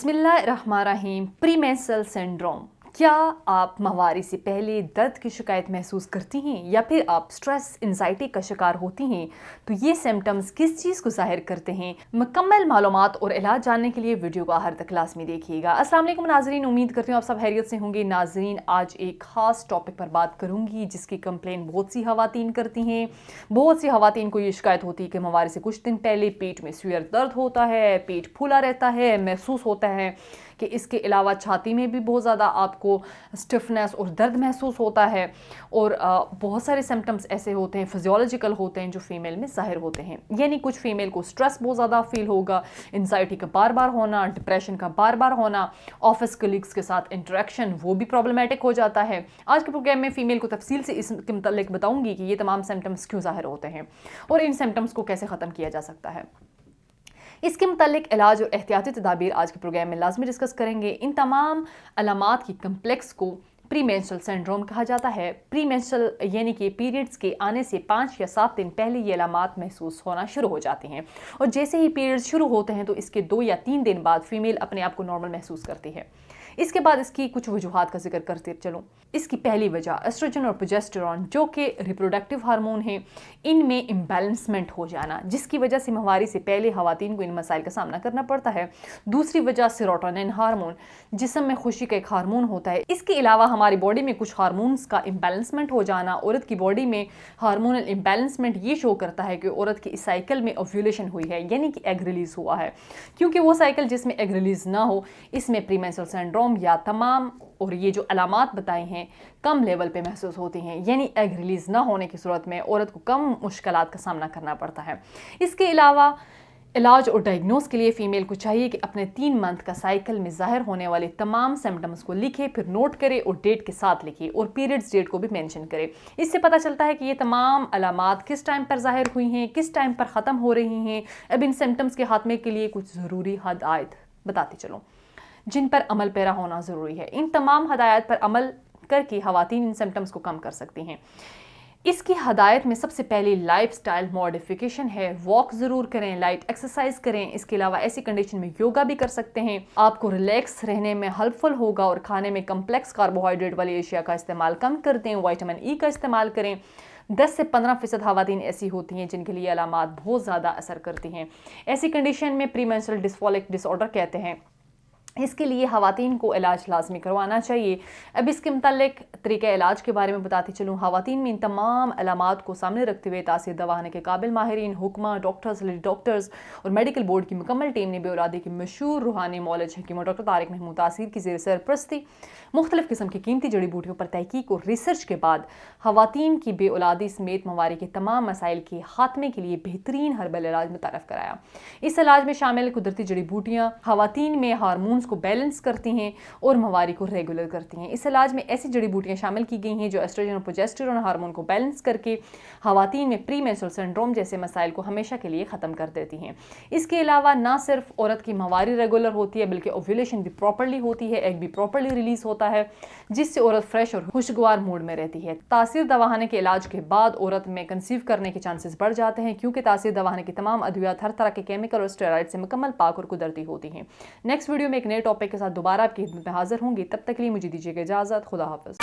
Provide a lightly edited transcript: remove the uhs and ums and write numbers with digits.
बिस्मिल्लाहिर्रहमानिर्रहीम। Premenstrual syndrome. क्या आप माहवारी से पहले दर्द की शिकायत महसूस करती हैं या फिर आप स्ट्रेस एंजाइटी का शिकार होती हैं? तो ये सिम्टम्स किस चीज़ को जाहिर करते हैं? मुकम्मल मालूमात और इलाज जानने के लिए वीडियो को आखिर तक लाजमी देखिएगा। अस्सलाम वालेकुम नाजरीन, उम्मीद करती हूँ आप सब खैरियत से होंगे। नाजरीन, आज एक ख़ास टॉपिक पर बात करूँगी जिसकी कंप्लेन बहुत सी ख़वातीन करती हैं। बहुत सी ख़वातीन को ये शिकायत होती है कि माहवारी से कुछ दिन पहले पेट में सीवियर दर्द होता है, पेट फूला रहता है, महसूस होता है कि इसके अलावा छाती में भी बहुत ज़्यादा आपको स्टिफनेस और दर्द महसूस होता है। और बहुत सारे सिम्टम्स ऐसे होते हैं, फिजियोलॉजिकल होते हैं, जो फीमेल में ज़ाहिर होते हैं। यानी कुछ फीमेल को स्ट्रेस बहुत ज़्यादा फील होगा, एंजाइटी का बार बार होना, डिप्रेशन का बार बार होना, ऑफिस कलीग्स के साथ इंटरेक्शन वो भी प्रॉब्लमेटिक हो जाता है। आज के प्रोग्राम में फ़ीमेल को तफसील से इसके मतलब बताऊँगी कि ये तमाम सिम्टम्स क्यों ज़ाहिर होते हैं और इन सिम्टम्स को कैसे ख़त्म किया जा सकता है। इसके मुतालिक इलाज और एहतियाती तदाबीर आज के प्रोग्राम में लाजमी डिस्कस करेंगे। इन तमाम अलामात की कम्प्लेक्स को प्रीमेंस्ट्रुअल सिंड्रोम कहा जाता है। प्रीमेंस्ट्रुअल यानी कि पीरियड्स के आने से 5 या 7 दिन पहले ये अलामात महसूस होना शुरू हो जाती हैं और जैसे ही पीरियड्स शुरू होते हैं तो इसके 2 या 3 दिन बाद फीमेल अपने आप को नॉर्मल महसूस करती है। इसके बाद इसकी कुछ वजूहात का जिक्र करते चलूँ। इसकी पहली वजह एस्ट्रोजन और प्रोजेस्टेरॉन जो कि रिप्रोडक्टिव हार्मोन हैं, इनमें इम्बैलेंसमेंट हो जाना, जिसकी वजह से माहवारी से पहले खवातीन को इन मसाइल का सामना करना पड़ता है। दूसरी वजह सेरोटोनिन हार्मोन, जिस्म में खुशी का एक हार्मोन होता है। इसके अलावा हमारी बॉडी में कुछ हार्मोन्स का इम्बैलेंसमेंट हो जाना। औरत की बॉडी में हार्मोनल इम्बैलेंसमेंट ये शो करता है कि औरत की इस साइकिल में ओव्यूलेशन हुई है, यानी कि एग रिलीज हुआ है। क्योंकि वो साइकिल जिसमें एग रिलीज ना हो, इसमें प्रीमेंस्ट्रुअल सिंड्रोम या तमाम और ये जो अलामात बताई हैं कम लेवल पे महसूस होती हैं। यानी एग रिलीज ना होने की सूरत में औरत को कम मुश्किलात का सामना करना पड़ता है। इसके अलावा इलाज और डायग्नोस के लिए फ़ीमेल को चाहिए कि अपने 3 मंथ का साइकिल में ज़ाहिर होने वाले तमाम सिम्टम्स को लिखे, फिर नोट करे और डेट के साथ लिखे और पीरियड्स डेट को भी मेंशन करे। इससे पता चलता है कि ये तमाम अलामात किस टाइम पर ज़ाहिर हुई हैं, किस टाइम पर ख़त्म हो रही हैं। अब इन सिम्टम्स के खात्मे के लिए कुछ ज़रूरी हदायत बताती चलूँ जिन पर अमल पैरा होना ज़रूरी है। इन तमाम हदायत पर अमल करके खवातीन इन सिम्टम्स को कम कर सकती हैं। इसकी हदायत में सबसे पहले लाइफस्टाइल मॉडिफिकेशन है। वॉक ज़रूर करें, लाइट एक्सरसाइज करें। इसके अलावा ऐसी कंडीशन में योगा भी कर सकते हैं, आपको रिलैक्स रहने में हेल्पफुल होगा। और खाने में कम्प्लेक्स कार्बोहाइड्रेट वाली एशिया का इस्तेमाल कम कर दें, विटामिन ई का इस्तेमाल करें। 10 से 15% खवातीन ऐसी होती हैं जिनके लिए अलामात बहुत ज़्यादा असर करती हैं। ऐसी कंडीशन में प्रीमेंस्ट्रुअल डिस्फोलिक डिसऑर्डर कहते हैं। इसके लिए खवातीन को इलाज लाजमी करवाना चाहिए। अब इसके मुतालिक तरीक़ा इलाज के बारे में बताती चलूँ। खवातीन में इन तमाम अलामात को सामने रखते हुए तासीर दवाने के काबिल माहिरीन, हुक्मा, डॉक्टर्स, लेडी डॉक्टर्स और मेडिकल बोर्ड की मुकम्मल टीम ने बेऔलादी के मशहूर रूहानी मौलज हकीम डॉक्टर तारिक महमूद तासीर की ज़ेर सरपरस्ती मुख्तलिफ किस्म की कीमती जड़ी बूटियों पर तहकीक और रिसर्च के बाद खवातीन की बेऔलादी समेत माहवारी के तमाम मसाइल के खात्मे के लिए बेहतरीन हर्बल इलाज मुतारफ़ कराया। इस इलाज में शामिल कुदरती जड़ी बूटियाँ खवातीन में हार्मोन को बैलेंस करती हैं और माहवारी को रेगुलर करती हैं। इस इलाज में ऐसी जड़ी बूटियां शामिल की गई हैं जो एस्ट्रोजन और प्रोजेस्टेरॉन हार्मोन को बैलेंस करके खवातीन में प्रीमेंस्ट्रुअल सिंड्रोम जैसे मसाइल को हमेशा के लिए ख़त्म कर देती हैं। इसके अलावा ना सिर्फ औरत की माहवारी रेगुलर होती है बल्कि ओव्यूलेशन भी प्रॉपर्ली होती है, एग भी प्रॉपर्ली रिलीज होता है, जिससे औरत फ्रेश और खुशगवार मूड में रहती है। तासीर दवाखाने के इलाज के बाद औरत में कंसीव करने के चांसेस बढ़ जाते हैं, क्योंकि तासीर दवाखाने की तमाम अद्वियात हर तरह के केमिकल और स्टेरॉइड से मुकम्मल पाक और कुदरती होती हैं। नेक्स्ट वीडियो में एक नए टॉपिक के साथ दोबारा आपकी खिदमत में हाजिर होंगी। तब तक के लिए मुझे दीजिएगा इजाज़त। खुदा हाफ़िज़।